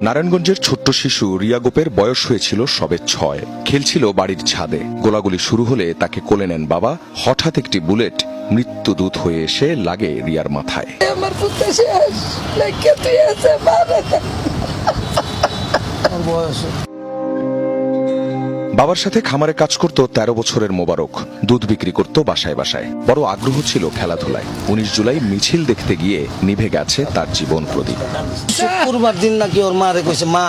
নারায়ণগঞ্জের ছোট্ট শিশু রিয়া গোপের বয়স হয়েছিল সবে 6। খেলছিল বাড়ির ছাদে। গোলাগুলি শুরু হলে তাকে কোলে নেন বাবা। হঠাৎ একটি বুলেট মৃত্যুদূত হয়ে এসে লাগে রিয়ার মাথায়। আমার পুত্র শেষ, লেখকে তুই আছে বয়স বাবার সাথে খামারে কাজ করত 13 বছরের মোবারক। দুধ বিক্রি করত বাসায় বাসায়। বড় আগ্রহ ছিল খেলাধুলায়। 19 জুলাই মিছিল দেখতে গিয়ে নিভে গেছে তার জীবন প্রদীপ। শুক্রবার দিন নাকি ওর মারে কইছে, মা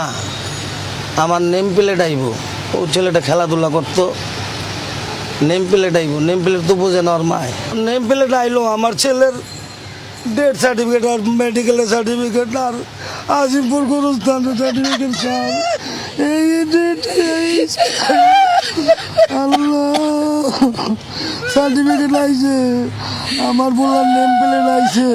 আমার নেম প্লেট আইব। ও ছেলেটা খেলাধুলা করতো, নেম প্লেট আইব। নেম প্লেট তো বোঝে না ওর মায়। নেম প্লেট আইলো, আমার ছেলের ডেথ সার্টিফিকেট আর মেডিকেলের সার্টিফিকেট আর আজিমপুর গুরুস্থানের সার্টিফিকেট সব এই আল্লাহ সার্টিফিকেট আইছে, আমার বলার নেম প্লেট আইছে।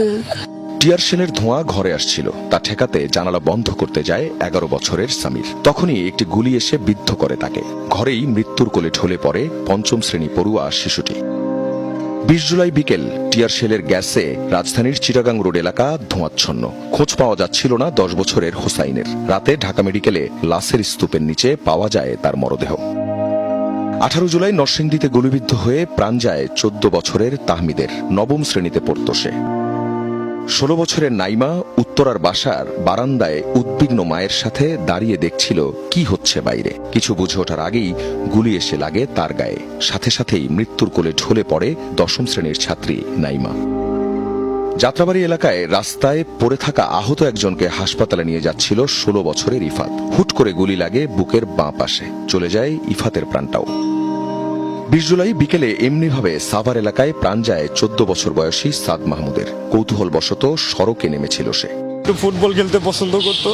টিয়ার শেলের ধোঁয়া ঘরে আসছিল। তা ঠেকাতে জানালা বন্ধ করতে যায় 11 বছরের সামির। তখনই একটি গুলি এসে বিদ্ধ করে তাকে। ঘরেই মৃত্যুর কোলে ঢলে পড়ে 5ম শ্রেণী পড়ুয়া শিশুটি। 20 জুলাই বিকেল টিয়ার শেলের গ্যাসে রাজধানীর চিটাগাং রোড এলাকা ধোঁয়াচ্ছন্ন। খোঁজ পাওয়া যাচ্ছিল না 10 বছরের হোসাইনের। রাতে ঢাকা মেডিকেলে লাশের স্তূপের নিচে পাওয়া যায় তার মরদেহ। 18 জুলাই নরসিংদীতে গুলিবিদ্ধ হয়ে প্রাণ যায় 14 বছরের তাহমিদের। 9ম শ্রেণীতে পড়ত সে। 16 বছরের নাইমা উত্তরার বাসার বারান্দায় উদ্বিগ্ন মায়ের সাথে দাঁড়িয়ে দেখছিল কি হচ্ছে বাইরে। কিছু বুঝে ওঠার আগেই গুলি এসে লাগে তার গায়ে। সাথে সাথেই মৃত্যুর কোলে ঢলে পড়ে 10ম শ্রেণীর ছাত্রী নাইমা। যাত্রাবাড়ি এলাকায় রাস্তায় পড়ে থাকা আহত একজনকে হাসপাতালে নিয়ে যাচ্ছিল 16 বছরের ইফাত। হুট করে গুলি লাগে বুকের বাঁ পাশে। চলে যায় ইফাতের প্রাণটাও। 20 জুলাই বিকেলে এমনিভাবে সাভার এলাকায় প্রাণ যায় 14 বছর বয়সী সাদ মাহমুদের। কৌতূহলবশত সড়কে নেমেছিল সে। ফুটবল খেলতে পছন্দ করতো।